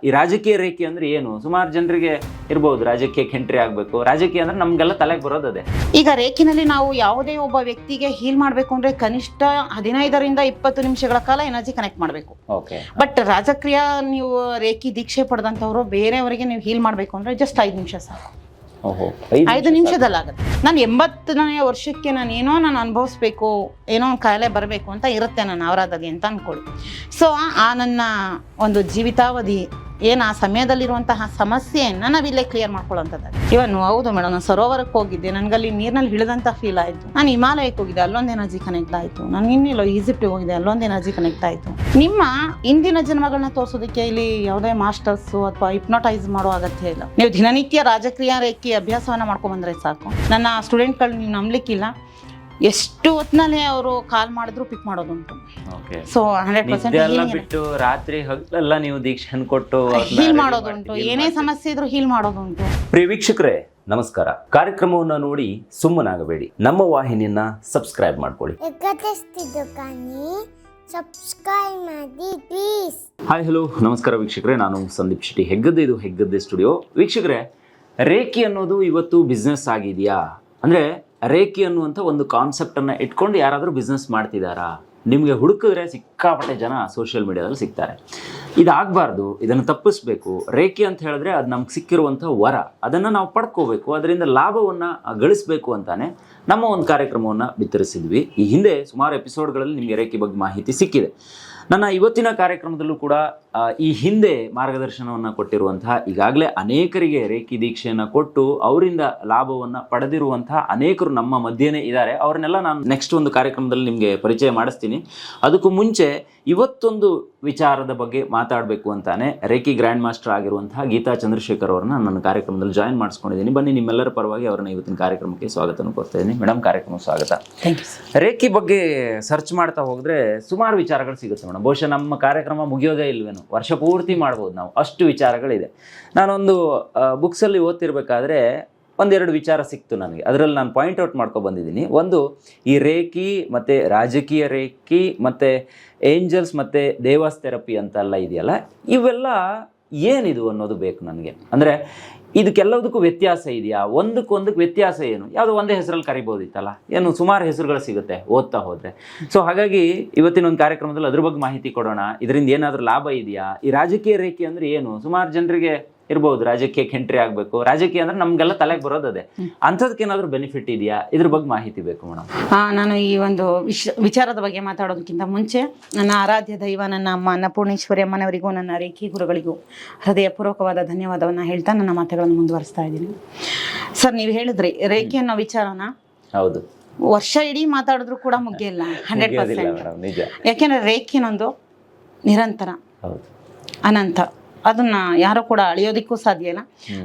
ಈ ರಾಜಕೀಯ ರೇಖೆ ಅಂದ್ರೆ ಏನು? ಸುಮಾರು ಜನರಿಗೆ ಇರ್ಬೋದು ರಾಜಕೀಯಕ್ಕೆ ಎಂಟ್ರಿ ಆಗಬೇಕು, ರಾಜಕೀಯ ಅಂದ್ರೆ ನಮ್ಗೆಲ್ಲ ತಲೆಗೆ ಬರೋದೇ. ಈಗ ರೇಖಿನಲ್ಲಿ ನಾವು ಯಾವುದೇ ಒಬ್ಬ ವ್ಯಕ್ತಿಗೆ ಹೀಲ್ ಮಾಡಬೇಕು ಅಂದ್ರೆ ಕನಿಷ್ಠ 15ರಿಂದ 20 ನಿಮಿಷಗಳ ಕಾಲ ಎನರ್ಜಿ ಕನೆಕ್ಟ್ ಮಾಡಬೇಕು. ಬಟ್ ರಾಜಕೀಯ ನೀವು ರೇಖಿ ದೀಕ್ಷೆ ಪಡೆದಂಥವ್ರು ಬೇರೆಯವರಿಗೆ ನೀವು ಹೀಲ್ ಮಾಡಬೇಕು ಅಂದ್ರೆ ಜಸ್ಟ್ 5 ನಿಮಿಷ ಸಾಕು. 5 ನಿಮಿಷದಲ್ಲಾಗುತ್ತೆ. ನಾನು 80ನೇ ವರ್ಷಕ್ಕೆ ನಾನು ಅನುಭವಿಸ್ಬೇಕು, ಏನೋ ಒಂದು ಕಾಯಿಲೆ ಬರಬೇಕು ಅಂತ ಇರುತ್ತೆ ನನ್ನ ಅವರಾದಲ್ಲಿ ಅಂತ ಅನ್ಕೊಳ್ಳಿ. ಸೊ ಆ ನನ್ನ ಒಂದು ಜೀವಿತಾವಧಿ ಏನು ಆ ಸಮಯದಲ್ಲಿರುವಂತಹ ಸಮಸ್ಯೆಯನ್ನು ನಾವಿಲ್ಲೇ ಕ್ಲಿಯರ್ ಮಾಡ್ಕೊಳ್ಳೋಂಥದ್ದು. ಇವನು ಹೌದು ಮೇಡಮ್, ನಾನು ಸರೋವರಕ್ಕೆ ಹೋಗಿದ್ದೆ, ನನಗಲ್ಲಿ ನೀರಿನಲ್ಲಿ ಇಳಿದಂಥ ಫೀಲ್ ಆಯಿತು. ನಾನು ಹಿಮಾಲಯಕ್ಕೆ ಹೋಗಿದ್ದೆ, ಅಲ್ಲೊಂದು ಎನರ್ಜಿ ಕನೆಕ್ಟ್ ಆಯಿತು. ನಾನು ಇನ್ನಿಲ್ಲ ಈಜಿಪ್ಟಿಗೆ ಹೋಗಿದ್ದೆ, ಅಲ್ಲೊಂದು ಎನರ್ಜಿ ಕನೆಕ್ಟ್ ಆಯಿತು. ನಿಮ್ಮ ಇಂದಿನ ಜನ್ಮಗಳನ್ನ ತೋರಿಸೋದಕ್ಕೆ ಇಲ್ಲಿ ಯಾವುದೇ ಮಾಸ್ಟರ್ಸು ಅಥವಾ ಹಿಪ್ನೋಟೈಸ್ ಮಾಡೋ ಅಗತ್ಯ ಇಲ್ಲ. ನೀವು ದಿನನಿತ್ಯ ರಾಜಕ್ರಿಯಾ ರೇಖೆ ಅಭ್ಯಾಸವನ್ನು ಮಾಡ್ಕೊಂಡ್ಬಂದ್ರೆ ಸಾಕು. ನನ್ನ ಸ್ಟೂಡೆಂಟ್ಗಳು ನೀವು ನಂಬಲಿಕ್ಕಿಲ್ಲ, ಎಷ್ಟು ಹೊತ್ತಿನಲ್ಲಿ ಅವರು ಕಾಲ್ ಮಾಡಿದ್ರು ಪಿಕ್ ಮಾಡೋದುಂಟು. ಸೊ 100% ಬಿಟ್ಟು ರಾತ್ರಿ ಹಗಲೆಲ್ಲ ನೀವು ದೀಕ್ಷೆಯನ್ನು ಕೊಟ್ಟು ಹೀಲ್ ಮಾಡೋದುಂಟು, ಏನೇ ಸಮಸ್ಯೆ ಇದ್ರೂ ಹೀಲ್ ಮಾಡೋದುಂಟು. ಪ್ರಿಯ ವೀಕ್ಷಕರೇ ನಮಸ್ಕಾರ. ಕಾರ್ಯಕ್ರಮವನ್ನು ನೋಡಿ ಸುಮ್ಮನಾಗಬೇಡಿ, ನಮ್ಮ ವಾಹಿನಿಯನ್ನ ಸಬ್ಸ್ಕ್ರೈಬ್ ಮಾಡ್ಕೊಳ್ಳಿ. ಹಾಯ್ ಹಲೋ ನಮಸ್ಕಾರ ವೀಕ್ಷಕರೇ, ನಾನು ಸಂದೀಪ್ ಶೆಟ್ಟಿ, ಹೆಗ್ಗದ್ದೆ. ಇದು ಹೆಗ್ಗದ್ದೆ ಸ್ಟುಡಿಯೋ. ವೀಕ್ಷಕರೇ, ರೇಖಿ ಅನ್ನೋದು ಇವತ್ತು ಬಿಸ್ನೆಸ್ ಆಗಿದೆಯಾ ಅಂದ್ರೆ ರೇಖಿ ಅನ್ನುವಂಥ ಒಂದು ಕಾನ್ಸೆಪ್ಟನ್ನು ಇಟ್ಕೊಂಡು ಯಾರಾದರೂ ಬಿಸ್ನೆಸ್ ಮಾಡ್ತಿದ್ದಾರಾ? ನಿಮಗೆ ಹುಡುಕಿದ್ರೆ ಸಿಕ್ಕಾಪಟ್ಟೆ ಜನ ಸೋಷಿಯಲ್ ಮೀಡಿಯಾದಲ್ಲಿ ಸಿಗ್ತಾರೆ. ಇದಾಗಬಾರ್ದು, ಇದನ್ನು ತಪ್ಪಿಸ್ಬೇಕು. ರೇಖಿ ಅಂತ ಹೇಳಿದ್ರೆ ಅದು ನಮ್ಗೆ ಸಿಕ್ಕಿರುವಂಥ ವರ, ಅದನ್ನು ನಾವು ಪಡ್ಕೋಬೇಕು, ಅದರಿಂದ ಲಾಭವನ್ನು ಗಳಿಸ್ಬೇಕು ಅಂತಾನೆ ನಮ್ಮ ಒಂದು ಕಾರ್ಯಕ್ರಮವನ್ನು ಬಿತ್ತರಿಸಿದ್ವಿ. ಈ ಹಿಂದೆ ಸುಮಾರು ಎಪಿಸೋಡ್ಗಳಲ್ಲಿ ನಿಮಗೆ ರೇಖಿ ಬಗ್ಗೆ ಮಾಹಿತಿ ಸಿಕ್ಕಿದೆ. ನನ್ನ ಇವತ್ತಿನ ಕಾರ್ಯಕ್ರಮದಲ್ಲೂ ಕೂಡ ಈ ಹಿಂದೆ ಮಾರ್ಗದರ್ಶನವನ್ನು ಕೊಟ್ಟಿರುವಂತಹ, ಈಗಾಗಲೇ ಅನೇಕರಿಗೆ ರೇಖಿ ದೀಕ್ಷೆಯನ್ನು ಕೊಟ್ಟು ಅವರಿಂದ ಲಾಭವನ್ನು ಪಡೆದಿರುವಂತಹ ಅನೇಕರು ನಮ್ಮ ಮಧ್ಯೆನೇ ಇದ್ದಾರೆ. ಅವ್ರನ್ನೆಲ್ಲ ನಾನು ನೆಕ್ಸ್ಟ್ ಒಂದು ಕಾರ್ಯಕ್ರಮದಲ್ಲಿ ನಿಮಗೆ ಪರಿಚಯ ಮಾಡಿಸ್ತೀನಿ. ಅದಕ್ಕೂ ಮುಂಚೆ ಇವತ್ತೊಂದು ವಿಚಾರದ ಬಗ್ಗೆ ಮಾತಾಡಬೇಕು ಅಂತಾನೆ ರೇಖಿ ಗ್ರ್ಯಾಂಡ್ ಮಾಸ್ಟರ್ ಆಗಿರುವಂತಹ ಗೀತಾ ಚಂದ್ರಶೇಖರ್ ಅವರನ್ನ ನನ್ನ ಕಾರ್ಯಕ್ರಮದಲ್ಲಿ ಜಾಯಿನ್ ಮಾಡಿಸ್ಕೊಂಡಿದ್ದೀನಿ. ಬನ್ನಿ, ನಿಮ್ಮೆಲ್ಲರ ಪರವಾಗಿ ಅವರನ್ನ ಇವತ್ತಿನ ಕಾರ್ಯಕ್ರಮಕ್ಕೆ ಸ್ವಾಗತವನ್ನು ಕೊಡ್ತಾ ಇದ್ದೀನಿ. ಮೇಡಮ್, ಕಾರ್ಯಕ್ರಮ ಸ್ವಾಗತ. ರೇಖಿ ಬಗ್ಗೆ ಸರ್ಚ್ ಮಾಡ್ತಾ ಹೋದ್ರೆ ಸುಮಾರು ವಿಚಾರಗಳು ಸಿಗುತ್ತೆ ಮೇಡಮ್. ಬಹುಶಃ ನಮ್ಮ ಕಾರ್ಯಕ್ರಮ ಮುಗಿಯೋದೇ ಇಲ್ವೇನೋ, ವರ್ಷ ಪೂರ್ತಿ ಮಾಡ್ಬೋದು ನಾವು, ಅಷ್ಟು ವಿಚಾರಗಳಿದೆ. ನಾನೊಂದು ಬುಕ್ಸಲ್ಲಿ ಓದ್ತಿರ್ಬೇಕಾದ್ರೆ ಒಂದೆರಡು ವಿಚಾರ ಸಿಕ್ತು ನನಗೆ, ಅದರಲ್ಲಿ ನಾನು ಪಾಯಿಂಟ್ ಔಟ್ ಮಾಡ್ಕೊ ಬಂದಿದ್ದೀನಿ. ಒಂದು, ಈ ರೇಖಿ ಮತ್ತು ರಾಜಕೀಯ ರೇಖಿ ಮತ್ತು ಏಂಜಲ್ಸ್ ಮತ್ತು ದೇವಾಸ್ ಥೆರಪಿ ಅಂತೆಲ್ಲ ಇದೆಯಲ್ಲ, ಇವೆಲ್ಲ ಏನಿದು ಅನ್ನೋದು ಬೇಕು ನನಗೆ. ಅಂದರೆ ಇದಕ್ಕೆಲ್ಲದಕ್ಕೂ ವ್ಯತ್ಯಾಸ ಇದೆಯಾ? ಒಂದಕ್ಕೊಂದಕ್ಕೆ ವ್ಯತ್ಯಾಸ ಏನು? ಯಾವುದೋ ಒಂದೇ ಹೆಸರಲ್ಲಿ ಕರಿಬೋದಿತ್ತಲ್ಲ, ಏನು ಸುಮಾರು ಹೆಸರುಗಳು ಸಿಗುತ್ತೆ ಓದ್ತಾ ಹೋದರೆ. ಸೊ ಹಾಗಾಗಿ ಇವತ್ತಿನ ಒಂದು ಕಾರ್ಯಕ್ರಮದಲ್ಲಿ ಅದ್ರ ಬಗ್ಗೆ ಮಾಹಿತಿ ಕೊಡೋಣ. ಇದರಿಂದ ಏನಾದರೂ ಲಾಭ ಇದೆಯಾ? ಈ ರಾಜಕೀಯ ರೇಖೆ ಅಂದರೆ ಏನು? ಸುಮಾರು ಜನರಿಗೆ ಇರ್ಬೋದು ರಾಜಕೀಯಕ್ಕೆ ಎಂಟ್ರಿ ಆಗಬೇಕು, ರಾಜಕೀಯ ಅಂದ್ರೆ ನಮ್ಗೆಲ್ಲ ತಲೆಗೆ ಬರೋದೇ. ಅಂಥದಕ್ಕೆ ಏನಾದರೂ ಬೆನಿಫಿಟ್ ಇದೆಯಾ? ಇದ್ರ ಬಗ್ಗೆ ಮಾಹಿತಿ ಬೇಕು ಮೇಡಮ್. ನಾನು ಈ ಒಂದು ವಿಚಾರದ ಬಗ್ಗೆ ಮಾತಾಡೋದಕ್ಕಿಂತ ಮುಂಚೆ ನನ್ನ ಆರಾಧ್ಯ ದೈವ ನನ್ನ ಅಮ್ಮ ಅನ್ನಪೂರ್ಣೇಶ್ವರಿ ಅಮ್ಮನವರಿಗೂ ನನ್ನ ರೇಖಿ ಗುರುಗಳಿಗೂ ಹೃದಯಪೂರ್ವಕವಾದ ಧನ್ಯವಾದವನ್ನು ಹೇಳ್ತಾ ನನ್ನ ಮಾತುಗಳನ್ನು ಮುಂದುವರಿಸ್ತಾ ಇದ್ದೀನಿ. ಸರ್, ನೀವು ಹೇಳಿದ್ರಿ ರೇಖಿ ಅನ್ನೋ ವಿಚಾರನ, ಹೌದು, ವರ್ಷ ಇಡೀ ಮಾತಾಡಿದ್ರು ಕೂಡ ಮುಗಿಯಲ್ಲ 100%. ಯಾಕೆಂದ್ರೆ ರೇಖಿನೊಂದು ನಿರಂತರ, ಅನಂತ, ಅದನ್ನ ಯಾರು ಕೂಡ ಅಳಿಯೋದಿಕ್ಕೂ ಸಾಧ್ಯ ಇಲ್ಲ.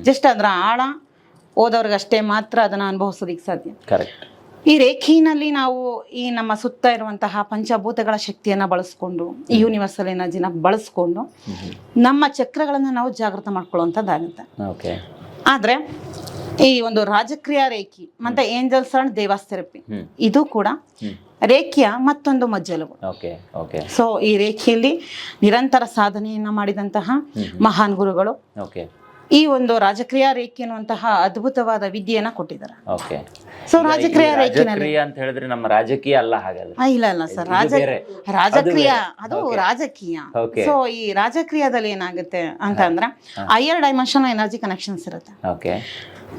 ಜಸ್ಟ್ ಅದರ ಆಳ ಓದೋರ್ಗಷ್ಟೇ ಮಾತ್ರ ಅದನ್ನ ಅನುಭವಿಸೋದಿಕ್ಕೆ ಸಾಧ್ಯ. ಈ ರೇಖಿನಲ್ಲಿ ನಾವು ಈ ನಮ್ಮ ಸುತ್ತ ಇರುವಂತಹ ಪಂಚಭೂತಗಳ ಶಕ್ತಿಯನ್ನ ಬಳಸ್ಕೊಂಡು, ಈ ಯೂನಿವರ್ಸಲ್ ಎನರ್ಜಿನ ಬಳಸ್ಕೊಂಡು ನಮ್ಮ ಚಕ್ರಗಳನ್ನ ನಾವು ಜಾಗೃತ ಮಾಡ್ಕೊಳ್ಳುವಂಥದ್ದಾಗುತ್ತೆ. ಆದ್ರೆ ಈ ಒಂದು ರಾಜಕ್ರಿಯಾ ರೇಖಿ ಮತ್ತೆ ಏಂಜಲ್ಸ್ ಅಂಡ್ ದೇವಾಸ್ ಥೆರಪಿ ಇದು ಕೂಡ ರೇಖೆಯ ಮತ್ತೊಂದು ಮಜ್ಜಲುಗಳು. ಸೊ ಈ ರೇಖೆಯಲ್ಲಿ ನಿರಂತರ ಸಾಧನೆಯನ್ನ ಮಾಡಿದಂತಹ ಮಹಾನ್ ಗುರುಗಳು ಈ ಒಂದು ರಾಜಕ್ರಿಯಾ ರೇಖೆ ಅನ್ನುವಂತಹ ಅದ್ಭುತವಾದ ವಿದ್ಯೆಯನ್ನ ಕೊಟ್ಟಿದ್ದಾರೆ. ಸೊ ರಾಜಕ್ರಿಯಾ ರೇಖೆನಲ್ಲಿ ಅಂತ ಹೇಳಿದ್ರೆ ನಮ್ಮ ರಾಜಕೀಯ ಅಲ್ಲ, ಹಾಗಾದ್ರೆ ಇಲ್ಲ ಸರ್, ರಾಜಕ್ರಿಯಾ ಅದು ರಾಜಕೀಯ. ಸೊ ಈ ರಾಜಕ್ರಿಯಾದಲ್ಲಿ ಏನಾಗುತ್ತೆ ಅಂತ ಅಂದ್ರೆ ಹೈಯರ್ ಡೈಮೆನ್ಷನ್ ಎನರ್ಜಿ ಕನೆಕ್ಷನ್ಸ್ ಇರುತ್ತೆ.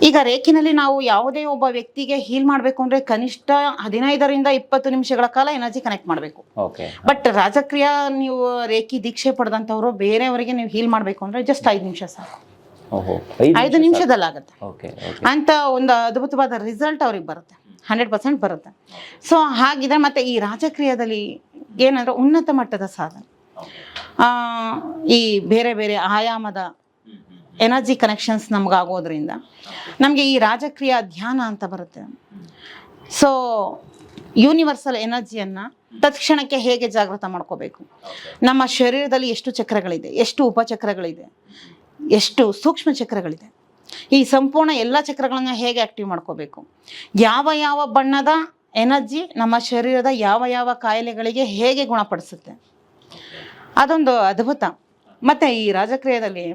ಈಗ ರೇಖಿನಲ್ಲಿ ನಾವು ಯಾವುದೇ ಒಬ್ಬ ವ್ಯಕ್ತಿಗೆ ಹೀಲ್ ಮಾಡಬೇಕು ಅಂದ್ರೆ ಕನಿಷ್ಠ 15ರಿಂದ 20 ನಿಮಿಷಗಳ ಕಾಲ ಎನರ್ಜಿ ಕನೆಕ್ಟ್ ಮಾಡಬೇಕು. ಬಟ್ ರಾಜಕ್ರಿಯಾ ನೀವು ರೇಖಿ ದೀಕ್ಷೆ ಪಡೆದಂಥವ್ರು ಬೇರೆಯವರಿಗೆ ನೀವು ಹೀಲ್ ಮಾಡಬೇಕು ಅಂದ್ರೆ ಜಸ್ಟ್ 5 ನಿಮಿಷ ಸಾಕು. 5 ನಿಮಿಷದಲ್ಲಾಗುತ್ತೆ ಅಂತ ಒಂದು ಅದ್ಭುತವಾದ ರಿಸಲ್ಟ್ ಅವ್ರಿಗೆ ಬರುತ್ತೆ, 100% ಬರುತ್ತೆ. ಸೊ ಹಾಗಿದ್ರೆ ಮತ್ತೆ ಈ ರಾಜಕ್ರಿಯಾದಲ್ಲಿ ಏನಂದ್ರೆ ಉನ್ನತ ಮಟ್ಟದ ಸಾಧನೆ, ಈ ಬೇರೆ ಬೇರೆ ಆಯಾಮದ ಎನರ್ಜಿ ಕನೆಕ್ಷನ್ಸ್ ನಮಗಾಗೋದ್ರಿಂದ ನಮಗೆ ಈ ರಾಜಕ್ರಿಯಾ ಧ್ಯಾನ ಅಂತ ಬರುತ್ತೆ. ಸೊ ಯೂನಿವರ್ಸಲ್ ಎನರ್ಜಿಯನ್ನು ತತ್ಕ್ಷಣಕ್ಕೆ ಹೇಗೆ ಜಾಗೃತ ಮಾಡ್ಕೋಬೇಕು, ನಮ್ಮ ಶರೀರದಲ್ಲಿ ಎಷ್ಟು ಚಕ್ರಗಳಿದೆ, ಎಷ್ಟು ಉಪಚಕ್ರಗಳಿದೆ, ಎಷ್ಟು ಸೂಕ್ಷ್ಮ ಚಕ್ರಗಳಿದೆ, ಈ ಸಂಪೂರ್ಣ ಎಲ್ಲ ಚಕ್ರಗಳನ್ನು ಹೇಗೆ ಆಕ್ಟಿವ್ ಮಾಡ್ಕೋಬೇಕು, ಯಾವ ಯಾವ ಬಣ್ಣದ ಎನರ್ಜಿ ನಮ್ಮ ಶರೀರದ ಯಾವ ಯಾವ ಕಾಯಿಲೆಗಳಿಗೆ ಹೇಗೆ ಗುಣಪಡಿಸುತ್ತೆ, ಅದೊಂದು ಅದ್ಭುತ. ಮತ್ತು ಈ ರಾಜಕ್ರಿಯೆಯಲ್ಲಿ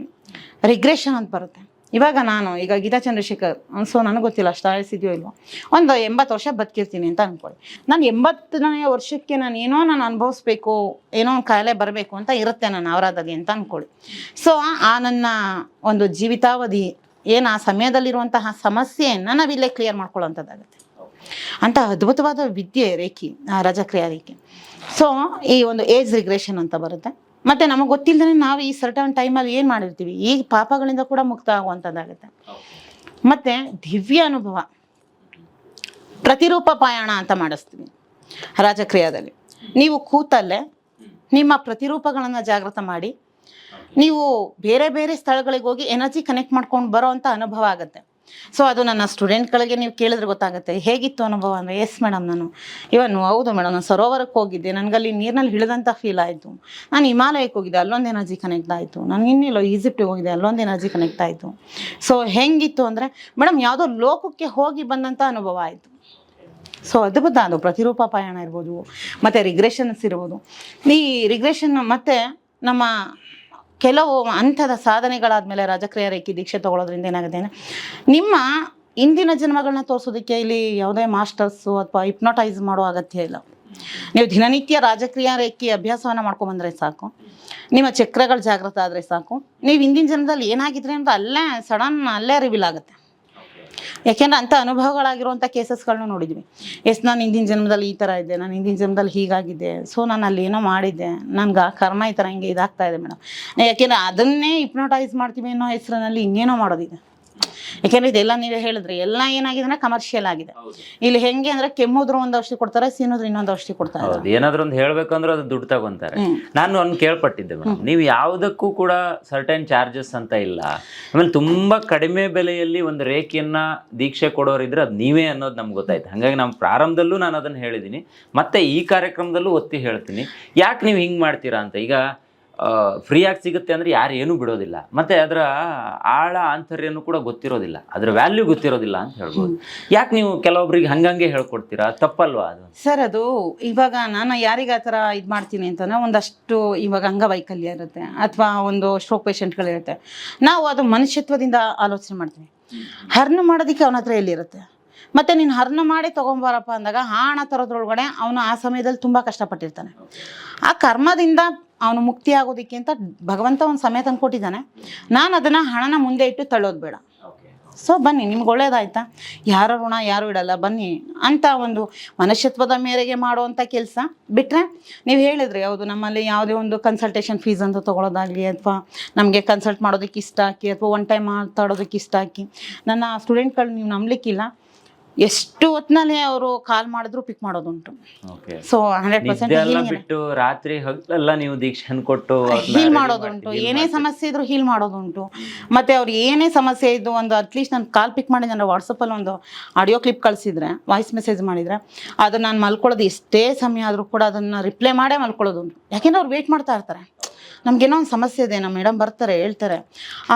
ರಿಗ್ರೆಷನ್ ಅಂತ ಬರುತ್ತೆ. ಇವಾಗ ಈಗ ಗೀತಾ ಚಂದ್ರಶೇಖರ್, ಸೊ ನನಗೆ ಗೊತ್ತಿಲ್ಲ ಅಷ್ಟು ಆಯಸ್ಸಿದೆಯೋ ಇಲ್ವೋ, ಒಂದು 80 ವರ್ಷ ಬದುಕಿರ್ತೀನಿ ಅಂತ ಅಂದ್ಕೊಳ್ಳಿ. ನಾನು 80ನೇ ವರ್ಷಕ್ಕೆ ನಾನು ಅನುಭವಿಸ್ಬೇಕು, ಏನೋ ಒಂದು ಕಾಯಿಲೆ ಬರಬೇಕು ಅಂತ ಇರುತ್ತೆ ನನ್ನ ಅವರಾದಲ್ಲಿ ಅಂತ ಅಂದ್ಕೊಳ್ಳಿ. ಸೊ ಆ ನನ್ನ ಒಂದು ಜೀವಿತಾವಧಿ ಏನು ಆ ಸಮಯದಲ್ಲಿರುವಂತಹ ಸಮಸ್ಯೆಯನ್ನು ನಾವಿಲ್ಲೇ ಕ್ಲಿಯರ್ ಮಾಡ್ಕೊಳ್ಳೋವಂಥದ್ದಾಗುತ್ತೆ. ಅಂತ ಅದ್ಭುತವಾದ ವಿದ್ಯೆ ರೇಖಿ, ರಾಜಕ್ರಿಯಾ ರೇಖಿ. ಸೊ ಈ ಒಂದು ಏಜ್ ರಿಗ್ರೆಷನ್ ಅಂತ ಬರುತ್ತೆ. ಮತ್ತು ನಮಗೆ ಗೊತ್ತಿಲ್ಲದೇ ನಾವು ಈ ಸರ್ಟನ್ ಟೈಮಲ್ಲಿ ಏನು ಮಾಡಿರ್ತೀವಿ, ಈ ಪಾಪಗಳಿಂದ ಕೂಡ ಮುಕ್ತ ಆಗುವಂಥದ್ದಾಗುತ್ತೆ. ಮತ್ತು ದಿವ್ಯ ಅನುಭವ, ಪ್ರತಿರೂಪ ಪಾಯಣ ಅಂತ ಮಾಡಿಸ್ತೀವಿ ರಾಜಕ್ರಿಯಾದಲ್ಲಿ. ನೀವು ಕೂತಲ್ಲೇ ನಿಮ್ಮ ಪ್ರತಿರೂಪಗಳನ್ನು ಜಾಗೃತ ಮಾಡಿ ನೀವು ಬೇರೆ ಬೇರೆ ಸ್ಥಳಗಳಿಗೆ ಹೋಗಿ ಎನರ್ಜಿ ಕನೆಕ್ಟ್ ಮಾಡ್ಕೊಂಡು ಬರೋ ಅಂಥ ಅನುಭವ ಆಗುತ್ತೆ. ಸೊ ಅದು ನನ್ನ ಸ್ಟೂಡೆಂಟ್ಗಳಿಗೆ ನೀವು ಕೇಳಿದ್ರೆ ಗೊತ್ತಾಗುತ್ತೆ ಹೇಗಿತ್ತು ಅನುಭವ ಅಂದರೆ, ಎಸ್ ಮೇಡಮ್ ಹೌದು ಮೇಡಮ್, ನಾನು ಸರೋವರಕ್ಕೆ ಹೋಗಿದ್ದೆ, ನನಗಲ್ಲಿ ನೀರಿನಲ್ಲಿ ಇಳಿದಂಥ ಫೀಲ್ ಆಯಿತು. ನಾನು ಹಿಮಾಲಯಕ್ಕೆ ಹೋಗಿದ್ದೆ, ಅಲ್ಲೊಂದು ಎನರ್ಜಿ ಕನೆಕ್ಟ್ ಆಯಿತು. ನಾನು ಇನ್ನಿಲ್ಲೋ ಈಜಿಪ್ಟಿಗೆ ಹೋಗಿದ್ದೆ, ಅಲ್ಲೊಂದು ಎನರ್ಜಿ ಕನೆಕ್ಟ್ ಆಯಿತು. ಸೊ ಹೆಂಗಿತ್ತು ಅಂದರೆ ಮೇಡಮ್ ಯಾವುದೋ ಲೋಕಕ್ಕೆ ಹೋಗಿ ಬಂದಂಥ ಅನುಭವ ಆಯಿತು. ಸೊ ಅದ್ಭುತ ಅದು ಪ್ರತಿರೂಪ ಪಯಣ ಇರ್ಬೋದು, ಮತ್ತು ರಿಗ್ರೆಷನ್ಸ್ ಇರ್ಬೋದು. ಈ ರಿಗ್ರೆಷನ್ ಮತ್ತು ನಮ್ಮ ಕೆಲವು ಹಂತದ ಸಾಧನೆಗಳಾದಮೇಲೆ ರಾಜಕ್ರಿಯಾ ರೇಖಿ ದೀಕ್ಷೆ ತೊಗೊಳೋದ್ರಿಂದ ಏನಾಗುತ್ತೆ ಅಂದರೆ, ನಿಮ್ಮ ಇಂದಿನ ಜನ್ಮಗಳನ್ನ ತೋರಿಸೋದಕ್ಕೆ ಇಲ್ಲಿ ಯಾವುದೇ ಮಾಸ್ಟರ್ಸು ಅಥವಾ ಹಿಪ್ನೋಟೈಸ್ ಮಾಡೋ ಅಗತ್ಯ ಇಲ್ಲ. ನೀವು ದಿನನಿತ್ಯ ರಾಜಕ್ರಿಯಾ ರೇಖಿ ಅಭ್ಯಾಸವನ್ನು ಮಾಡ್ಕೊಂಬಂದರೆ ಸಾಕು, ನಿಮ್ಮ ಚಕ್ರಗಳು ಜಾಗೃತ ಆದರೆ ಸಾಕು, ನೀವು ಹಿಂದಿನ ಜನ್ಮದಲ್ಲಿ ಏನಾಗಿದ್ರಿ ಅಂತ ಅಲ್ಲೇ ರಿವೀಲ್ ಆಗುತ್ತೆ. ಯಾಕೆಂದರೆ ಅಂಥ ಅನುಭವಗಳಾಗಿರುವಂಥ ಕೇಸಸ್ಗಳನ್ನ ನೋಡಿದ್ವಿ. ನಾನು ಹಿಂದಿನ ಜನ್ಮದಲ್ಲಿ ಈ ಥರ ಇದ್ದೆ, ನಾನು ಹಿಂದಿನ ಜನ್ಮದಲ್ಲಿ ಹೀಗಾಗಿದ್ದೆ, ಸೊ ನಾನು ಅಲ್ಲಿ ಏನೋ ಮಾಡಿದ್ದೆ, ನನಗೆ ಆ ಕರ್ಮ ಈ ಥರ ಹಿಂಗೆ ಇದಾಗ್ತಾ ಇದೆ ಮೇಡಮ್. ಯಾಕೆಂದರೆ ಅದನ್ನೇ ಹಿಪ್ನೋಟೈಸ್ ಮಾಡ್ತೀವಿ ಅನ್ನೋ ಹೆಸರಿನಲ್ಲಿ ಇನ್ನೇನೋ ಮಾಡೋದಿದೆ. ಯಾಕೆಂದರೆ ಇದೆಲ್ಲ ನೀವೇ ಹೇಳಿದ್ರಿ, ಎಲ್ಲ ಏನಾಗಿದೆ ಅಂದರೆ ಕಮರ್ಷಿಯಲ್ ಆಗಿದೆ. ಇಲ್ಲಿ ಹೆಂಗೆ ಅಂದರೆ ಕೆಮ್ಮುದ್ರು ಒಂದು ಔಷಧಿ ಕೊಡ್ತಾರೆ, ಸೀನುದ್ರು ಇನ್ನೊಂದು ಔಷಧಿ ಕೊಡ್ತಾರೆ. ಏನಾದ್ರು ಒಂದು ಹೇಳ್ಬೇಕಂದ್ರೆ ಅದು ದುಡ್ಡು ತಗೊಂತಾರೆ. ನಾನು ಒಂದು ಕೇಳ್ಪಟ್ಟಿದ್ದೆ ಮೇಡಮ್, ನೀವು ಯಾವುದಕ್ಕೂ ಕೂಡ ಸರ್ಟೈನ್ ಚಾರ್ಜಸ್ ಅಂತ ಇಲ್ಲ, ಆಮೇಲೆ ತುಂಬಾ ಕಡಿಮೆ ಬೆಲೆಯಲ್ಲಿ ಒಂದು ರೇಖೆಯನ್ನ ದೀಕ್ಷೆ ಕೊಡೋರಿದ್ರೆ ಅದು ನೀವೇ ಅನ್ನೋದು ನಮ್ಗೆ ಗೊತ್ತಾಯ್ತು. ಹಾಗಾಗಿ ನಾವು ಪ್ರಾರಂಭದಲ್ಲೂ ನಾನು ಅದನ್ನು ಹೇಳಿದ್ದೀನಿ, ಮತ್ತೆ ಈ ಕಾರ್ಯಕ್ರಮದಲ್ಲೂ ಒತ್ತಿ ಹೇಳ್ತೀನಿ, ಯಾಕೆ ನೀವು ಹಿಂಗೆ ಮಾಡ್ತೀರಾ ಅಂತ. ಈಗ ಫ್ರೀಯಾಗಿ ಸಿಗುತ್ತೆ ಅಂದರೆ ಯಾರು ಏನೂ ಬಿಡೋದಿಲ್ಲ, ಮತ್ತು ಅದರ ಆಳ ಆಂತರ್ಯನೂ ಕೂಡ ಗೊತ್ತಿರೋದಿಲ್ಲ, ಅದರ ವ್ಯಾಲ್ಯೂ ಗೊತ್ತಿರೋದಿಲ್ಲ ಅಂತ ಹೇಳ್ಬೋದು. ಯಾಕೆ ನೀವು ಕೆಲವೊಬ್ರಿಗೆ ಹಂಗಂಗೆ ಹೇಳ್ಕೊಡ್ತೀರಾ, ತಪ್ಪಲ್ವಾ ಅದು? ಸರ್ ಅದು ಇವಾಗ ನಾನು ಯಾರಿಗೆ ಆ ಥರ ಇದು ಮಾಡ್ತೀನಿ ಅಂತಂದರೆ, ಒಂದಷ್ಟು ಇವಾಗ ಅಂಗವೈಕಲ್ಯ ಇರುತ್ತೆ ಅಥವಾ ಒಂದು ಸ್ಟ್ರೋಕ್ ಪೇಷಂಟ್ಗಳಿರುತ್ತೆ, ನಾವು ಅದು ಮನುಷ್ಯತ್ವದಿಂದ ಆಲೋಚನೆ ಮಾಡ್ತೀವಿ. ಹರ್ನು ಮಾಡೋದಕ್ಕೆ ಅವನ ಹತ್ರ ಎಲ್ಲಿರುತ್ತೆ, ಮತ್ತು ನೀನು ಹರ್ನ ಮಾಡಿ ತೊಗೊಂಬಾರಪ್ಪ ಅಂದಾಗ ಆ ಹಣ ತರೋದ್ರೊಳಗಡೆ ಅವನು ಆ ಸಮಯದಲ್ಲಿ ತುಂಬ ಕಷ್ಟಪಟ್ಟಿರ್ತಾನೆ. ಆ ಕರ್ಮದಿಂದ ಅವನು ಮುಕ್ತಿ ಆಗೋದಕ್ಕೆ ಅಂತ ಭಗವಂತ ಒಂದು ಸಮಯ ತಂದು ಕೊಟ್ಟಿದ್ದಾನೆ. ನಾನು ಅದನ್ನು ಹಣನ ಮುಂದೆ ಇಟ್ಟು ತಳ್ಳೋದು ಬೇಡ. ಸೊ ಬನ್ನಿ, ನಿಮ್ಗೆ ಒಳ್ಳೇದಾಯ್ತಾ, ಯಾರ ಋಣ ಯಾರು ಇಡಲ್ಲ, ಬನ್ನಿ ಅಂತ ಒಂದು ಮನುಷ್ಯತ್ವದ ಮೇರೆಗೆ ಮಾಡುವಂಥ ಕೆಲಸ ಬಿಟ್ಟರೆ, ನೀವು ಹೇಳಿದ್ರಿ ಹೌದು, ನಮ್ಮಲ್ಲಿ ಯಾವುದೇ ಒಂದು ಕನ್ಸಲ್ಟೇಷನ್ ಫೀಸ್ ಅಂತ ತೊಗೊಳೋದಾಗಲಿ ಅಥವಾ ನಮಗೆ ಕನ್ಸಲ್ಟ್ ಮಾಡೋದಕ್ಕೆ ಇಷ್ಟ ಹಾಕಿ ಅಥವಾ ಒನ್ ಟೈಮ್ ಮಾತಾಡೋದಕ್ಕೆ ಇಷ್ಟ ಹಾಕಿ, ನನ್ನ ಸ್ಟೂಡೆಂಟ್ಗಳು ನೀವು ನಂಬಲಿಕ್ಕಿಲ್ಲ, ಎಷ್ಟು ಹೊತ್ತಿನಲ್ಲಿ ಅವರು ಕಾಲ್ ಮಾಡಿದ್ರು ಪಿಕ್ ಮಾಡೋದುಂಟು. ಸೊ 100% ಬಿಟ್ಟು ರಾತ್ರಿ ಹಗಲೆಲ್ಲ ನೀವು ದೀಕ್ಷೆ ಕೊಟ್ಟು ಹೀಲ್ ಮಾಡೋದುಂಟು, ಏನೇ ಸಮಸ್ಯೆ ಇದ್ರು ಹೀಲ್ ಮಾಡೋದುಂಟು. ಮತ್ತೆ ಅವ್ರು ಏನೇ ಸಮಸ್ಯೆ ಇದ್ದು ಒಂದು ಅಟ್ಲೀಸ್ಟ್ ನಾನು ಕಾಲ್ ಪಿಕ್ ಮಾಡಿದ್ರೆ, ನಾನು ವಾಟ್ಸಪ್ಪಲ್ಲಿ ಒಂದು ಆಡಿಯೋ ಕ್ಲಿಪ್ ಕಳಿಸಿದ್ರೆ, ವಾಯ್ಸ್ ಮೆಸೇಜ್ ಮಾಡಿದರೆ, ಅದು ನಾನು ಮಲ್ಕೊಳ್ಳೋದು ಎಷ್ಟೇ ಸಮಯ ಆದರೂ ಕೂಡ ಅದನ್ನು ರಿಪ್ಲೈ ಮಾಡೇ ಮಲ್ಕೊಳ್ಳೋದುಂಟು. ಯಾಕೆಂದ್ರೆ ಅವ್ರು ವೆಯ್ಟ್ ಮಾಡ್ತಾ ಇರ್ತಾರೆ, ನಮಗೇನೋ ಒಂದು ಸಮಸ್ಯೆ ಇದೆ, ನಮ್ಮ ಮೇಡಮ್ ಬರ್ತಾರೆ ಹೇಳ್ತಾರೆ.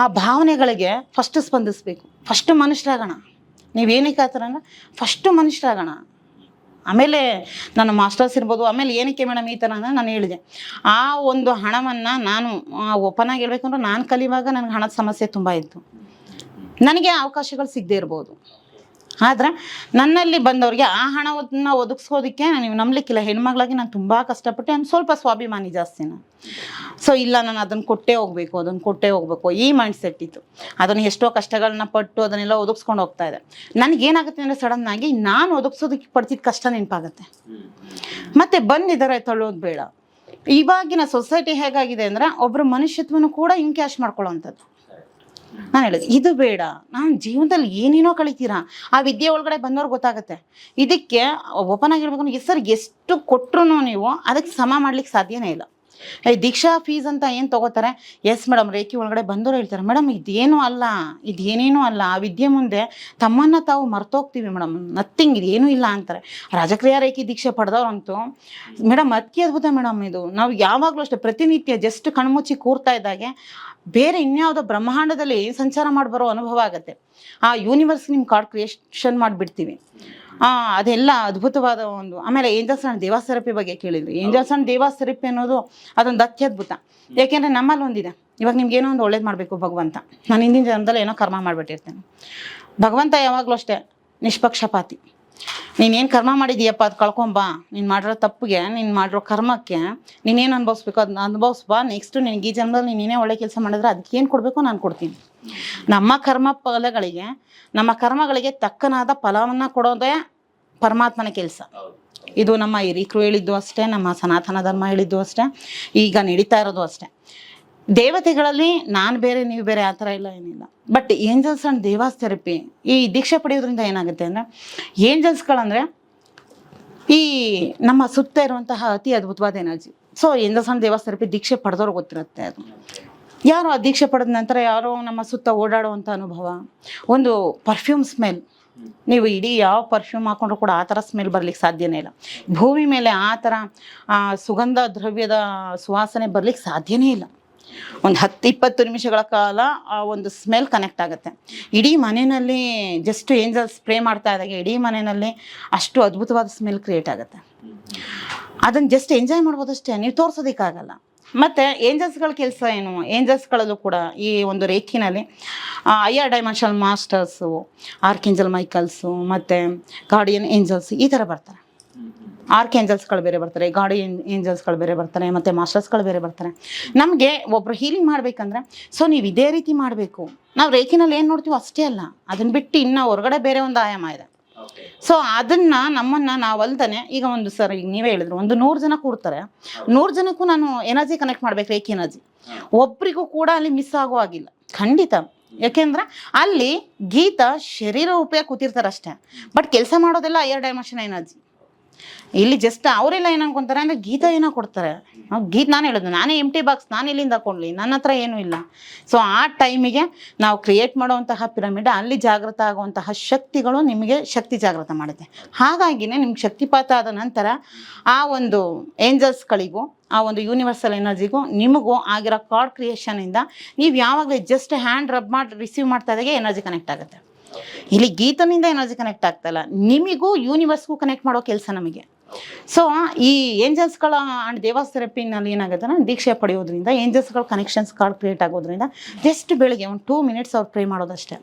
ಆ ಭಾವನೆಗಳಿಗೆ ಫಸ್ಟ್ ಸ್ಪಂದಿಸಬೇಕು. ಫಸ್ಟ್ ಮನುಷ್ಯರಾಗೋಣ. ನೀವೇನಕ್ಕೆ ಆ ಥರ ಅಂದರೆ ಫಸ್ಟು ಮನುಷ್ಯರಾಗೋಣ, ಆಮೇಲೆ ನನ್ನ ಮಾಸ್ಟರ್ಸ್ ಇರ್ಬೋದು. ಆಮೇಲೆ ಏನಕ್ಕೆ ಮೇಡಮ್ ಈ ಥರ ಅಂದರೆ, ನಾನು ಹೇಳಿದೆ ಆ ಒಂದು ಹಣವನ್ನು ನಾನು ಓಪನ್ ಆಗಿ ಹೇಳ್ಬೇಕಂದ್ರೆ, ನಾನು ಕಲಿಯುವಾಗ ನನಗೆ ಹಣದ ಸಮಸ್ಯೆ ತುಂಬ ಇತ್ತು, ನನಗೆ ಅವಕಾಶಗಳು ಸಿಗದೇ ಇರ್ಬೋದು. ಆದರೆ ನನ್ನಲ್ಲಿ ಬಂದವ್ರಿಗೆ ಆ ಹಣವನ್ನು ಒದಗಿಸೋದಕ್ಕೆ ನೀವು ನಂಬಲಿಕ್ಕಿಲ್ಲ, ಹೆಣ್ಮಗಳಾಗಿ ನಾನು ತುಂಬ ಕಷ್ಟಪಟ್ಟೆ. ನಾನು ಸ್ವಲ್ಪ ಸ್ವಾಭಿಮಾನಿ ಜಾಸ್ತಿ ನಾನು. ಸೊ ಇಲ್ಲ, ನಾನು ಅದನ್ನು ಕೊಟ್ಟೇ ಹೋಗಬೇಕು ಈ ಮೈಂಡ್ ಸೆಟ್ ಇತ್ತು. ಅದನ್ನು ಎಷ್ಟೋ ಕಷ್ಟಗಳನ್ನ ಪಟ್ಟು ಅದನ್ನೆಲ್ಲ ಒದಗಿಸ್ಕೊಂಡು ಹೋಗ್ತಾ ಇದೆ. ನನಗೇನಾಗುತ್ತೆ ಅಂದರೆ, ಸಡನ್ನಾಗಿ ನಾನು ಒದಗಿಸೋದಕ್ಕೆ ಪಡ್ತಿದ್ದ ಕಷ್ಟ ನೆನಪಾಗುತ್ತೆ. ಮತ್ತು ಬಂದಿದ್ದಾರೆ ತಳ್ಳೋದು ಬೇಡ. ಇವಾಗಿನ ಸೊಸೈಟಿ ಹೇಗಾಗಿದೆ ಅಂದರೆ, ಒಬ್ಬರು ಮನುಷ್ಯತ್ವನು ಕೂಡ ಇನ್ಕ್ಯಾಶ್ ಮಾಡ್ಕೊಳ್ಳೋವಂಥದ್ದು. ನಾನು ಹೇಳಿದೆ ಇದು ಬೇಡ, ನಾನು ಜೀವನದಲ್ಲಿ ಏನೇನೋ ಕಳಿತೀರಾ, ಆ ವಿದ್ಯೆ ಒಳಗಡೆ ಬಂದವ್ರಿಗೆ ಗೊತ್ತಾಗುತ್ತೆ. ಇದಕ್ಕೆ ಓಪನ್ ಆಗಿರ್ಬೇಕು, ಸರ್ ಎಷ್ಟು ಕೊಟ್ಟರು ನೀವು ಅದಕ್ಕೆ ಸಮ ಮಾಡ್ಲಿಕ್ಕೆ ಸಾಧ್ಯನೇ ಇಲ್ಲ. ದೀಕ್ಷಾ ಫೀಸ್ ಅಂತ ಏನು ತೊಗೋತಾರೆ, ಎಸ್ ಮೇಡಮ್, ರೇಖಿ ಒಳಗಡೆ ಬಂದವರು ಹೇಳ್ತಾರೆ, ಮೇಡಮ್ ಇದೇನೂ ಅಲ್ಲ, ಆ ವಿದ್ಯೆ ಮುಂದೆ ತಮ್ಮನ್ನು ತಾವು ಮರ್ತೋಗ್ತೀವಿ ಮೇಡಮ್, ನಥಿಂಗ್, ಇದೇನೂ ಇಲ್ಲ ಅಂತಾರೆ. ರಾಜಕ್ರಿಯಾ ರೇಖಿ ದೀಕ್ಷೆ ಪಡೆದವ್ರಂತೂ ಮೇಡಮ್ ಅದ್ಭುತ ಮೇಡಮ್. ಇದು ನಾವು ಯಾವಾಗಲೂ ಅಷ್ಟೇ ಪ್ರತಿನಿತ್ಯ ಜಸ್ಟ್ ಕಣ್ಮುಚ್ಚಿ ಕೂರ್ತಾ ಇದ್ದಾಗೆ ಬೇರೆ ಇನ್ಯಾವುದೋ ಬ್ರಹ್ಮಾಂಡದಲ್ಲಿ ಸಂಚಾರ ಮಾಡಿ ಬರೋ ಅನುಭವ ಆಗುತ್ತೆ. ಆ ಯೂನಿವರ್ಸ್ ನಿಮ್ಮ ಕಾರ್ಡ್ ಕ್ರಿಯೇಷನ್ ಮಾಡಿಬಿಡ್ತೀವಿ. ಅದೆಲ್ಲ ಅದ್ಭುತವಾದ ಒಂದು. ಆಮೇಲೆ ಏಂಜಲ್ಸ್ ಅಂಡ್ ದೇವಾಸ್ ಥೆರಪಿ ಬಗ್ಗೆ ಕೇಳಿದ್ರಿ. ಏಂಜಲ್ಸ್ ಅಂಡ್ ದೇವಾಸ್ ಥೆರಪಿ ಅನ್ನೋದು ಅದೊಂದು ಅತ್ಯದ್ಭುತ. ಯಾಕೆಂದರೆ ನಮ್ಮಲ್ಲಿ ಒಂದಿದೆ, ಇವಾಗ ನಿಮ್ಗೇನೋ ಒಂದು ಒಳ್ಳೇದು ಮಾಡಬೇಕು ಭಗವಂತ. ನಾನು ಹಿಂದಿನ ಜನ್ಮದಲ್ಲಿ ಏನೋ ಕರ್ಮ ಮಾಡಿಬಿಟ್ಟಿರ್ತೇನೆ. ಭಗವಂತ ಯಾವಾಗಲೂ ಅಷ್ಟೇ ನಿಷ್ಪಕ್ಷಪಾತಿ. ನೀನೇನು ಕರ್ಮ ಮಾಡಿದೀಯಪ್ಪ ಅದು ಕಳ್ಕೊಂಬಾ, ನೀನು ಮಾಡಿರೋ ತಪ್ಪಿಗೆ, ನೀನು ಮಾಡಿರೋ ಕರ್ಮಕ್ಕೆ ನೀನೇನು ಅನುಭವಿಸ್ಬೇಕು ಅದನ್ನ ಅನುಭವಿಸ್ಬಾ. ನೆಕ್ಸ್ಟು ನಿನಗೆ ಈ ಜನ್ಮದಲ್ಲಿ ನೀನೇ ಒಳ್ಳೆ ಕೆಲಸ ಮಾಡಿದ್ರೆ ಅದಕ್ಕೆ ಏನು ಕೊಡಬೇಕು ನಾನು ಕೊಡ್ತೀನಿ. ನಮ್ಮ ಕರ್ಮ ಫಲಗಳಿಗೆ, ನಮ್ಮ ಕರ್ಮಗಳಿಗೆ ತಕ್ಕನಾದ ಫಲವನ್ನು ಕೊಡೋದೇ ಪರಮಾತ್ಮನ ಕೆಲಸ. ಇದು ನಮ್ಮ ಹಿರಿಕರು ಹೇಳಿದ್ದು ಅಷ್ಟೇ, ನಮ್ಮ ಸನಾತನ ಧರ್ಮ ಹೇಳಿದ್ದು ಅಷ್ಟೇ, ಈಗ ನಡೀತಾ ಇರೋದು ಅಷ್ಟೇ. ದೇವತೆಗಳಲ್ಲಿ ನಾನು ಬೇರೆ ನೀವು ಬೇರೆ ಆ ಥರ ಇಲ್ಲ, ಏನಿಲ್ಲ. But angels and devas therapy ಈ ದೀಕ್ಷೆ ಪಡೆಯೋದ್ರಿಂದ ಏನಾಗುತ್ತೆ ಅಂದರೆ, ಏಂಜಲ್ಸ್ಗಳಂದರೆ ಈ ನಮ್ಮ ಸುತ್ತ ಇರುವಂತಹ ಅತಿ ಅದ್ಭುತವಾದ energy. So angels and devas therapy ದೀಕ್ಷೆ ಪಡೆದವ್ರು ಗೊತ್ತಿರುತ್ತೆ. ಅದು ಯಾರೋ ಆ ದೀಕ್ಷೆ ಪಡೆದ ನಂತರ ಯಾರೋ ನಮ್ಮ ಸುತ್ತ ಓಡಾಡುವಂಥ ಅನುಭವ, ಒಂದು ಪರ್ಫ್ಯೂಮ್ ಸ್ಮೆಲ್. ನೀವು ಇಡೀ ಯಾವ ಪರ್ಫ್ಯೂಮ್ ಹಾಕೊಂಡ್ರು ಕೂಡ ಆ ಥರ ಸ್ಮೆಲ್ ಬರ್ಲಿಕ್ಕೆ ಸಾಧ್ಯನೇ ಇಲ್ಲ. ಭೂಮಿ ಮೇಲೆ ಆ ಥರ ಸುಗಂಧ ದ್ರವ್ಯದ ಸುವಾಸನೆ ಬರ್ಲಿಕ್ಕೆ ಸಾಧ್ಯನೇ ಇಲ್ಲ. ಒಂದು 10-20 ನಿಮಿಷಗಳ ಕಾಲ ಆ ಒಂದು ಸ್ಮೆಲ್ ಕನೆಕ್ಟ್ ಆಗುತ್ತೆ. ಇಡೀ ಮನೆಯಲ್ಲಿ ಜಸ್ಟ್ ಏಂಜಲ್ಸ್ ಸ್ಪ್ರೇ ಮಾಡ್ತಾ ಇದ್ದಾಗ ಇಡೀ ಮನೆಯಲ್ಲಿ ಅಷ್ಟು ಅದ್ಭುತವಾದ ಸ್ಮೆಲ್ ಕ್ರಿಯೇಟ್ ಆಗುತ್ತೆ. ಅದನ್ನು ಜಸ್ಟ್ ಎಂಜಾಯ್ ಮಾಡ್ಬೋದಷ್ಟೇ, ನೀವು ತೋರಿಸೋದಕ್ಕಾಗಲ್ಲ. ಮತ್ತು ಏಂಜಲ್ಸ್ಗಳ ಕೆಲಸ ಏನು, ಏಂಜಲ್ಸ್ಗಳಲ್ಲೂ ಕೂಡ ಈ ಒಂದು ರೇಖಿನಲ್ಲಿ ಹೈಯರ್ ಡೈಮೆನ್ಷನಲ್ ಮಾಸ್ಟರ್ಸು, ಆರ್ಕೇಂಜಲ್ ಮೈಕಲ್ಸು ಮತ್ತು ಗಾರ್ಡಿಯನ್ ಏಂಜಲ್ಸ್ ಈ ಥರ ಬರ್ತಾರೆ. ಆರ್ಕ್ ಏಂಜಲ್ಸ್ಗಳು ಬೇರೆ ಬರ್ತಾರೆ, ಗಾರ್ಡಿಯನ್ ಏಂಜಲ್ಸ್ಗಳು ಬೇರೆ ಬರ್ತಾರೆ, ಮತ್ತು ಮಾಸ್ಟರ್ಸ್ಗಳು ಬೇರೆ ಬರ್ತಾರೆ. ನಮಗೆ ಒಬ್ಬರು ಹೀಲಿಂಗ್ ಮಾಡಬೇಕಂದ್ರೆ ಸೊ ನೀವು ಇದೇ ರೀತಿ ಮಾಡಬೇಕು. ನಾವು ರೇಖಿನಲ್ಲಿ ಏನು ನೋಡ್ತೀವೋ ಅಷ್ಟೇ ಅಲ್ಲ, ಅದನ್ನು ಬಿಟ್ಟು ಇನ್ನೂ ಹೊರಗಡೆ ಬೇರೆ ಒಂದು ಆಯಾಮ ಇದೆ. ಸೊ ಅದನ್ನು ನಮ್ಮನ್ನು ನಾವು ಅಲ್ದೇ, ಈಗ ಒಂದು ಸರ್ ಈಗ ನೀವೇ ಹೇಳಿದ್ರು, ಒಂದು 100 ಜನ ಕೂಡ್ತಾರೆ, 100 ಜನಕ್ಕೂ ನಾನು ಎನರ್ಜಿ ಕನೆಕ್ಟ್ ಮಾಡ್ಬೇಕು, ರೇಖಿ ಎನರ್ಜಿ. ಒಬ್ರಿಗೂ ಕೂಡ ಅಲ್ಲಿ ಮಿಸ್ ಆಗೋ ಆಗಿಲ್ಲ ಖಂಡಿತ. ಯಾಕೆಂದ್ರೆ ಅಲ್ಲಿ ಗೀತಾ ಶರೀರ ಉಪಯೋಗ ಕೂತಿರ್ತಾರೆ ಅಷ್ಟೇ, ಬಟ್ ಕೆಲಸ ಮಾಡೋದೆಲ್ಲ ಹೈಯರ್ ಡೈಮೆನ್ಷನ್ ಎನರ್ಜಿ. ಇಲ್ಲಿ ಜಸ್ಟ್ ಅವರೆಲ್ಲ ಏನು ಅನ್ಕೊಂತಾರೆ ಅಂದರೆ ಗೀತಾ ಏನೋ ಕೊಡ್ತಾರೆ. ನಾನು ಹೇಳೋದು, ನಾನೇ ಎಂಟಿ ಬಾಕ್ಸ್, ನಾನು ಎಲ್ಲಿಂದ ಕೊಡಲಿ, ನನ್ನ ಹತ್ರ ಏನೂ ಇಲ್ಲ. ಸೊ ಆ ಟೈಮಿಗೆ ನಾವು ಕ್ರಿಯೇಟ್ ಮಾಡುವಂತಹ ಪಿರಮಿಡ್, ಅಲ್ಲಿ ಜಾಗೃತ ಆಗುವಂತಹ ಶಕ್ತಿಗಳು ನಿಮಗೆ ಶಕ್ತಿ ಜಾಗೃತ ಮಾಡುತ್ತೆ. ಹಾಗಾಗಿನೇ ನಿಮ್ಗೆ ಶಕ್ತಿಪಾತ ಆದ ನಂತರ ಆ ಒಂದು ಏಂಜಲ್ಸ್ಗಳಿಗೂ ಆ ಒಂದು ಯೂನಿವರ್ಸಲ್ ಎನರ್ಜಿಗೂ ನಿಮಗೂ ಆಗಿರೋ ಕಾರ್ಡ್ ಕ್ರಿಯೇಷನಿಂದ ನೀವು ಯಾವಾಗಲೂ ಜಸ್ಟ್ ಹ್ಯಾಂಡ್ ರಬ್ ಮಾಡಿ ರಿಸೀವ್ ಮಾಡ್ತಾ ಇದ್ದಾಗೆ ಎನರ್ಜಿ ಕನೆಕ್ಟ್ ಆಗುತ್ತೆ. ಇಲ್ಲಿ ಗೀತನಿಂದ ಎನರ್ಜಿ ಕನೆಕ್ಟ್ ಆಗ್ತಾಯಿಲ್ಲ, ನಿಮಗೂ ಯೂನಿವರ್ಸ್ಗೂ ಕನೆಕ್ಟ್ ಮಾಡೋ ಕೆಲಸ ನಮಗೆ. ಸೊ ಈ ಏಂಜಲ್ಸ್ಗಳ ಆ್ಯಂಡ್ ದೇವಾಸ್ ಥೆರಪಿನಲ್ಲಿ ಏನಾಗುತ್ತೆ ಅಂದರೆ, ದೀಕ್ಷೆ ಪಡೆಯೋದ್ರಿಂದ ಏಂಜಲ್ಸ್ಗಳ ಕನೆಕ್ಷನ್ಸ್ ಕಾರ್ಡ್ ಕ್ರಿಯೇಟ್ ಆಗೋದ್ರಿಂದ ಜಸ್ಟ್ ಬೆಳಿಗ್ಗೆ ಒಂದು 2 ಮಿನಿಟ್ಸ್ ಅವ್ರು ಪ್ರೇ ಮಾಡೋದಷ್ಟೇ.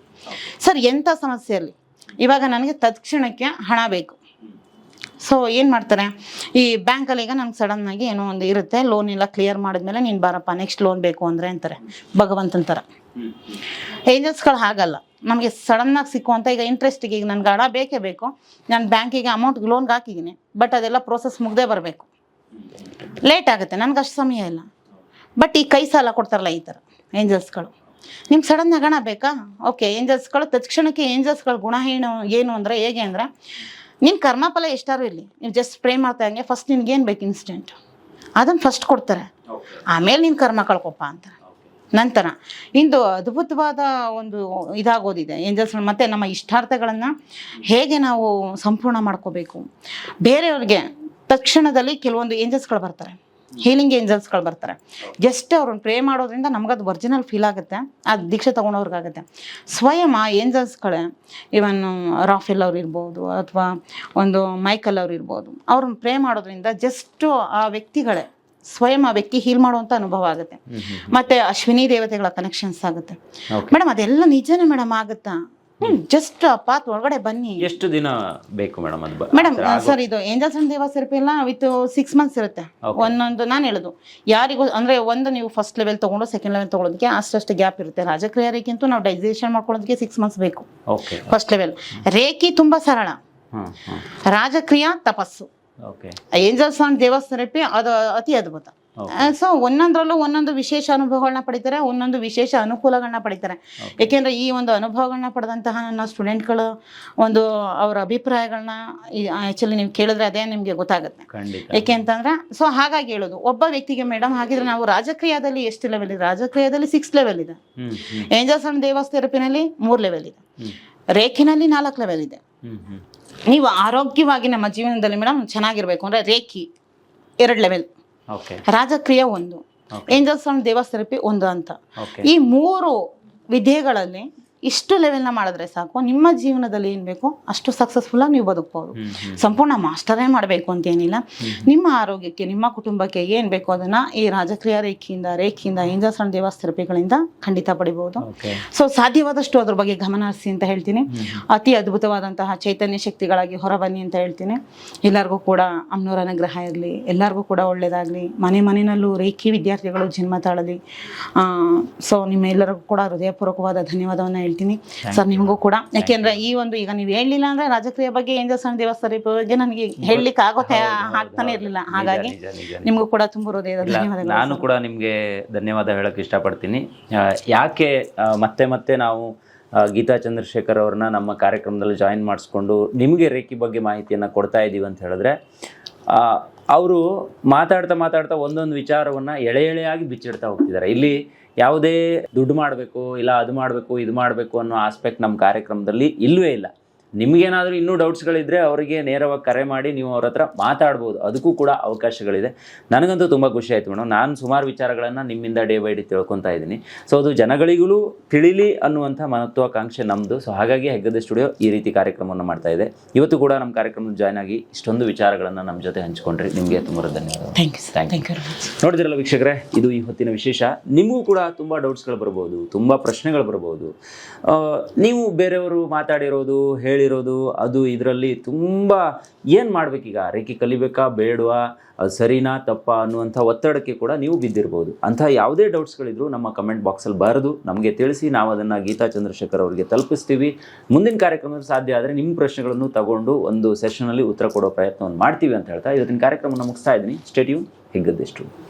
ಸರ್ ಎಂಥ ಸಮಸ್ಯೆಯಲ್ಲಿ, ಇವಾಗ ನನಗೆ ತತ್ಕ್ಷಣಕ್ಕೆ ಹಣ ಬೇಕು. ಸೊ ಏನು ಮಾಡ್ತಾರೆ, ಈ ಬ್ಯಾಂಕಲ್ಲಿ ಈಗ ನಮ್ಗೆ ಸಡನ್ನಾಗಿ ಏನೋ ಒಂದು ಇರುತ್ತೆ, ಲೋನ್ ಎಲ್ಲ ಕ್ಲಿಯರ್ ಮಾಡಿದ್ಮೇಲೆ ನೀನು ಬಾರಪ್ಪ ನೆಕ್ಸ್ಟ್ ಲೋನ್ ಬೇಕು ಅಂದರೆ ಅಂತಾರೆ ಭಗವಂತನ ಥರ. ಏಂಜಲ್ಸ್ಗಳು ಹಾಗಲ್ಲ, ನಮಗೆ ಸಡನ್ನಾಗಿ ಸಿಕ್ಕುವಂಥ ಈಗ ಇಂಟ್ರೆಸ್ಟಿಗೆ ಈಗ ನನಗೆ ಹಣ ಬೇಕೇ ಬೇಕು, ನಾನು ಬ್ಯಾಂಕಿಗೆ ಅಮೌಂಟ್ ಲೋನ್ಗೆ ಹಾಕಿದ್ದೀನಿ, ಬಟ್ ಅದೆಲ್ಲ ಪ್ರೋಸೆಸ್ ಮುಗ್ದೇ ಬರಬೇಕು, ಲೇಟ್ ಆಗುತ್ತೆ, ನನಗೆ ಅಷ್ಟು ಸಮಯ ಇಲ್ಲ. ಬಟ್ ಈ ಕೈ ಸಾಲ ಕೊಡ್ತಾರಲ್ಲ ಈ ಥರ ಏಂಜಲ್ಸ್ಗಳು, ನಿಮ್ಗೆ ಸಡನ್ನಾಗಿ ಹಣ ಬೇಕಾ, ಓಕೆ. ಏಂಜಲ್ಸ್ಗಳು ತಕ್ಷಣಕ್ಕೆ ಏಂಜಲ್ಸ್ಗಳ ಗುಣ ಏನು ಅಂದರೆ ಹೇಗೆ ಅಂದರೆ, ನಿನ್ನ ಕರ್ಮಫಲ ಎಷ್ಟಾರು ಇರಲಿ, ನೀವು ಜಸ್ಟ್ ಪ್ರೇ ಮಾಡ್ತಾ ಹಂಗೆ ಫಸ್ಟ್ ನಿನ್ಗೇನು ಬೇಕು ಇನ್ಸ್ಟೆಂಟ್ ಅದನ್ನು ಫಸ್ಟ್ ಕೊಡ್ತಾರೆ, ಆಮೇಲೆ ನಿನ್ನ ಕರ್ಮ ಕಳ್ಕೊಪ್ಪ ಅಂತಾರೆ. ನಂತರ ಇಂದು ಅದ್ಭುತವಾದ ಒಂದು ಇದಾಗೋದಿದೆ ಏಂಜಲ್ಸ್. ಮತ್ತು ನಮ್ಮ ಇಷ್ಟಾರ್ಥಗಳನ್ನು ಹೇಗೆ ನಾವು ಸಂಪೂರ್ಣ ಮಾಡ್ಕೋಬೇಕು, ಬೇರೆಯವ್ರಿಗೆ ತಕ್ಷಣದಲ್ಲಿ ಕೆಲವೊಂದು ಏಂಜಲ್ಸ್ಗಳು ಬರ್ತಾರೆ, ಹೀಲಿಂಗ್ ಏಂಜಲ್ಸ್ಗಳು ಬರ್ತಾರೆ. ಜಸ್ಟ್ ಅವ್ರನ್ನ ಪ್ರೇ ಮಾಡೋದ್ರಿಂದ ನಮಗದು ಒರಿಜಿನಲ್ ಫೀಲ್ ಆಗುತ್ತೆ, ಅದು ದೀಕ್ಷೆ ತೊಗೊಂಡವ್ರಿಗಾಗುತ್ತೆ. ಸ್ವಯಂ ಆ ಏಂಜಲ್ಸ್ಗಳೇ, ಇವನ್ ರಾಫೆಲ್ ಅವ್ರು ಇರ್ಬೋದು ಅಥವಾ ಒಂದು ಮೈಕಲ್ ಅವ್ರು ಇರ್ಬೋದು, ಅವ್ರನ್ನ ಪ್ರೇ ಮಾಡೋದ್ರಿಂದ ಜಸ್ಟು ಆ ವ್ಯಕ್ತಿಗಳೇ ಸ್ವಯಂ ಆ ವ್ಯಕ್ತಿ ಹೀಲ್ ಮಾಡುವಂಥ ಅನುಭವ ಆಗುತ್ತೆ. ಮತ್ತು ಅಶ್ವಿನಿ ದೇವತೆಗಳ ಕನೆಕ್ಷನ್ಸ್ ಆಗುತ್ತೆ. ಮೇಡಮ್ ಅದೆಲ್ಲ ನಿಜನೇ ಮೇಡಮ್ ಆಗುತ್ತಾ? ಜಸ್ಟ್ ಪಾತ್ ಒಳಗಡೆ ಬನ್ನಿ. ಎಷ್ಟು ದಿನ ಬೇಕು ಮೇಡಮ್? ಮೇಡಮ್ ಸರ್ ಇದು ಏಂಜಲ್ಸ್ ಅಂಡ್ ದೇವಾಸ್ ಥೆರಪಿ ಎಲ್ಲ ವಿತ್ 6 ಮಂತ್ಸ್ ಇರುತ್ತೆ. ಒಂದೊಂದು ನಾನು ಹೇಳೋದು ಯಾರಿಗೂ ಅಂದರೆ, ಒಂದು ನೀವು ಫಸ್ಟ್ ಲೆವೆಲ್ ತೊಗೊಂಡು ಸೆಕೆಂಡ್ ಲೆವೆಲ್ ತೊಗೊಳೋದಕ್ಕೆ ಅಷ್ಟು ಗ್ಯಾಪ್ ಇರುತ್ತೆ. ರಾಜಕ್ರಿಯಾ ರೇಖಿಂತೂ ನಾವು ಡೈಜೆಷನ್ ಮಾಡ್ಕೊಳ್ಳೋದಕ್ಕೆ 6 ಮಂತ್ಸ್ ಬೇಕು ಫಸ್ಟ್ ಲೆವೆಲ್. ರೇಖಿ ತುಂಬ ಸರಳ, ರಾಜಕ್ರಿಯಾ ತಪಸ್ಸು, ಏಂಜಲ್ಸ್ ಅಂಡ್ ದೇವಾಸ್ ಥೆರಪಿ ಅದು ಅತಿ ಅದ್ಭುತ. ಸೊ ಒಂದೊಂದರಲ್ಲೂ ಒಂದೊಂದು ವಿಶೇಷ ಅನುಭವಗಳನ್ನ ಪಡಿತಾರೆ, ಒಂದೊಂದು ವಿಶೇಷ ಅನುಕೂಲಗಳನ್ನ ಪಡಿತಾರೆ. ಏಕೆಂದರೆ ಈ ಒಂದು ಅನುಭವಗಳನ್ನ ಪಡೆದಂತಹ ನನ್ನ ಸ್ಟೂಡೆಂಟ್ಗಳು ಒಂದು ಅವರ ಅಭಿಪ್ರಾಯಗಳನ್ನ ಆ್ಯಕ್ಚುಲಿ ನೀವು ಕೇಳಿದ್ರೆ ಅದೇ ನಿಮಗೆ ಗೊತ್ತಾಗುತ್ತೆ. ಏಕೆ ಅಂತಂದ್ರೆ, ಸೊ ಹಾಗಾಗಿ ಹೇಳೋದು ಒಬ್ಬ ವ್ಯಕ್ತಿಗೆ ಮೇಡಮ್ ಹಾಗಿದ್ರೆ ನಾವು ರಾಜಕ್ರಿಯಾದಲ್ಲಿ ಎಷ್ಟು ಲೆವೆಲ್ ಇದೆ? ರಾಜಕ್ರಿಯಾದಲ್ಲಿ 6 ಲೆವೆಲ್ ಇದೆ, ಏಂಜಲ್ಸ್ ಅಂಡ್ ದೇವಾಸ್ ಥೆರಪಿನಲ್ಲಿ 3 ಲೆವೆಲ್ ಇದೆ, ರೇಖಿನಲ್ಲಿ 4 ಲೆವೆಲ್ ಇದೆ. ನೀವು ಆರೋಗ್ಯವಾಗಿ ನಮ್ಮ ಜೀವನದಲ್ಲಿ ಮೇಡಮ್ ಚೆನ್ನಾಗಿರ್ಬೇಕು ಅಂದರೆ ರೇಖಿ 2 ಲೆವೆಲ್, ರಾಜಕ್ರಿಯಾ 1, ಏಂಜಲ್ಸ್ ಅಂಡ್ ದೇವಾಸ್ ಥೆರಪಿ 1 ಅಂತ. ಈ 3 ವಿದ್ಯೆಗಳಲ್ಲಿ ಇಷ್ಟು ಲೆವೆಲ್ನ ಮಾಡಿದ್ರೆ ಸಾಕು, ನಿಮ್ಮ ಜೀವನದಲ್ಲಿ ಏನು ಬೇಕೋ ಅಷ್ಟು ಸಕ್ಸಸ್ಫುಲ್ಲಾಗಿ ನೀವು ಬದುಕ್ಬೋದು. ಸಂಪೂರ್ಣ ಮಾಸ್ಟರೇ ಮಾಡಬೇಕು ಅಂತೇನಿಲ್ಲ. ನಿಮ್ಮ ಆರೋಗ್ಯಕ್ಕೆ, ನಿಮ್ಮ ಕುಟುಂಬಕ್ಕೆ ಏನು ಬೇಕೋ ಅದನ್ನು ಈ ರಾಜಕ್ರಿಯಾ ರೇಖೆಯಿಂದ ಏಂಜಲ್ಸ್ ಅಂಡ್ ದೇವಾಸ್ ಥೆರಪಿಗಳಿಂದ ಖಂಡಿತ ಪಡಿಬೋದು. ಸೊ ಸಾಧ್ಯವಾದಷ್ಟು ಅದ್ರ ಬಗ್ಗೆ ಗಮನ ಹರಿಸಿ ಅಂತ ಹೇಳ್ತೀನಿ. ಅತಿ ಅದ್ಭುತವಾದಂತಹ ಚೈತನ್ಯ ಶಕ್ತಿಗಳಾಗಿ ಹೊರಬನ್ನಿ ಅಂತ ಹೇಳ್ತೀನಿ. ಎಲ್ಲರಿಗೂ ಕೂಡ ಅಮ್ಮನವರ ಅನುಗ್ರಹ ಇರಲಿ, ಎಲ್ಲರಿಗೂ ಕೂಡ ಒಳ್ಳೆಯದಾಗಲಿ. ಮನೆಯಲ್ಲೂ ರೇಖಿ ವಿದ್ಯಾರ್ಥಿಗಳು ಜನ್ಮ ತಾಳಲಿ. ಸೊ ನಿಮ್ಮೆಲ್ಲರಿಗೂ ಕೂಡ ಹೃದಯಪೂರ್ವಕವಾದ ಧನ್ಯವಾದವನ್ನು ಹೇಳ್ತೀನಿ ಸರ್. ನಿಮಗೂ ಕೂಡ, ಯಾಕೆಂದ್ರೆ ಈ ಒಂದು ಈಗ ನೀವು ಹೇಳಲಿಲ್ಲ ಅಂದ್ರೆ ರಾಜಕ್ರಿಯಾ ಬಗ್ಗೆ, ಏಂಜಲ್ಸ್ ಅಂಡ್ ದೇವಾಸ್ ಥೆರಪಿ ಬಗ್ಗೆ ನನಗೆ ಹೇಳಲಿಕ್ಕೆ ಆಗ್ತಾನೆ ಇರಲಿಲ್ಲ. ಹಾಗಾಗಿ ನಿಮಗೂ ಕೂಡ ತುಂಬ ಹೃದಯದ ಧನ್ಯವಾದಗಳು. ನಾನು ಕೂಡ ನಿಮಗೆ ಧನ್ಯವಾದ ಹೇಳಕ್ಕೆ ಇಷ್ಟಪಡ್ತೀನಿ. ಯಾಕೆ ಮತ್ತೆ ನಾವು ಗೀತಾ ಚಂದ್ರಶೇಖರ್ ಅವ್ರನ್ನ ನಮ್ಮ ಕಾರ್ಯಕ್ರಮದಲ್ಲಿ ಜಾಯಿನ್ ಮಾಡಿಸ್ಕೊಂಡು ನಿಮಗೆ ರೇಖಿ ಬಗ್ಗೆ ಮಾಹಿತಿಯನ್ನು ಕೊಡ್ತಾ ಇದ್ದೀವಿ ಅಂತ ಹೇಳಿದ್ರೆ, ಅವರು ಮಾತಾಡ್ತಾ ಒಂದೊಂದು ವಿಚಾರವನ್ನು ಎಳೆಯಾಗಿ ಬಿಚ್ಚಿಡ್ತಾ ಹೋಗ್ತಿದ್ದಾರೆ. ಇಲ್ಲಿ ಯಾವುದೇ ದುಡ್ಡು ಮಾಡಬೇಕು, ಇಲ್ಲ ಅದು ಮಾಡಬೇಕು, ಇದು ಮಾಡಬೇಕು ಅನ್ನೋ ಆಸ್ಪೆಕ್ಟ್ ನಮ್ಮ ಕಾರ್ಯಕ್ರಮದಲ್ಲಿ ಇಲ್ಲವೇ ಇಲ್ಲ. ನಿಮಗೇನಾದರೂ ಇನ್ನೂ ಡೌಟ್ಸ್ಗಳಿದ್ದರೆ ಅವರಿಗೆ ನೇರವಾಗಿ ಕರೆ ಮಾಡಿ ನೀವು ಅವ್ರ ಹತ್ರ ಮಾತಾಡ್ಬೋದು. ಅದಕ್ಕೂ ಕೂಡ ಅವಕಾಶಗಳಿದೆ. ನನಗಂತೂ ತುಂಬ ಖುಷಿ ಆಯಿತು ಮೇಡಮ್. ನಾನು ಸುಮಾರು ವಿಚಾರಗಳನ್ನು ನಿಮ್ಮಿಂದ ಡೇ ಬೈ ಡೇ ತಿಳ್ಕೊತಾ ಇದ್ದೀನಿ. ಸೊ ಅದು ಜನಗಳಿಗೂ ತಿಳಿಲಿ ಅನ್ನುವಂಥ ಮಹತ್ವಾಕಾಂಕ್ಷೆ ನಮ್ಮದು. ಸೊ ಹಾಗಾಗಿ ಹೆಗ್ಗದ್ದೆ ಸ್ಟುಡಿಯೋ ಈ ರೀತಿ ಕಾರ್ಯಕ್ರಮವನ್ನು ಮಾಡ್ತಾ ಇದೆ. ಇವತ್ತು ಕೂಡ ನಮ್ಮ ಕಾರ್ಯಕ್ರಮದಲ್ಲಿ ಜಾಯ್ನ್ ಆಗಿ ಇಷ್ಟೊಂದು ವಿಚಾರಗಳನ್ನು ನಮ್ಮ ಜೊತೆ ಹಂಚ್ಕೊಂಡ್ರಿ. ನಿಮಗೆ ತುಂಬ ಧನ್ಯವಾದ. Thank you. ನೋಡಿದ್ರಲ್ಲ ವೀಕ್ಷಕರೇ, ಇದು ಈ ಹೊತ್ತಿನ ವಿಶೇಷ. ನಿಮಗೂ ಕೂಡ ತುಂಬ ಡೌಟ್ಸ್ಗಳು ಬರ್ಬೋದು, ತುಂಬ ಪ್ರಶ್ನೆಗಳು ಬರ್ಬೋದು. ನೀವು ಬೇರೆಯವರು ಮಾತಾಡಿರೋದು, ಹೇಳಿರೋದು, ಅದು ಇದರಲ್ಲಿ ತುಂಬ ಏನು ಮಾಡಬೇಕೀಗ, ರೇಖೆ ಕಲಿಬೇಕಾ ಬೇಡವಾ, ಅದು ಸರಿನಾ ತಪ್ಪಾ ಅನ್ನುವಂಥ ಒತ್ತಡಕ್ಕೆ ಕೂಡ ನೀವು ಬಿದ್ದಿರ್ಬೋದು. ಅಂಥ ಯಾವುದೇ ಡೌಟ್ಸ್ಗಳಿದ್ರು ನಮ್ಮ ಕಮೆಂಟ್ ಬಾಕ್ಸಲ್ಲಿ ಬರೆದು ನಮಗೆ ತಿಳಿಸಿ, ನಾವು ಅದನ್ನು ಗೀತಾ ಚಂದ್ರಶೇಖರ್ ಅವರಿಗೆ ತಲುಪಿಸ್ತೀವಿ. ಮುಂದಿನ ಕಾರ್ಯಕ್ರಮದಲ್ಲಿ ಸಾಧ್ಯ ಆದರೆ ನಿಮ್ಮ ಪ್ರಶ್ನೆಗಳನ್ನು ತಗೊಂಡು ಒಂದು ಸೆಷನಲ್ಲಿ ಉತ್ತರ ಕೊಡೋ ಪ್ರಯತ್ನವನ್ನು ಮಾಡ್ತೀವಿ ಅಂತ ಹೇಳ್ತಾ ಇವತ್ತಿನ ಕಾರ್ಯಕ್ರಮವನ್ನು ಮುಗಿಸ್ತಾ ಇದ್ದೀನಿ. Stay tune, Heggadde studio.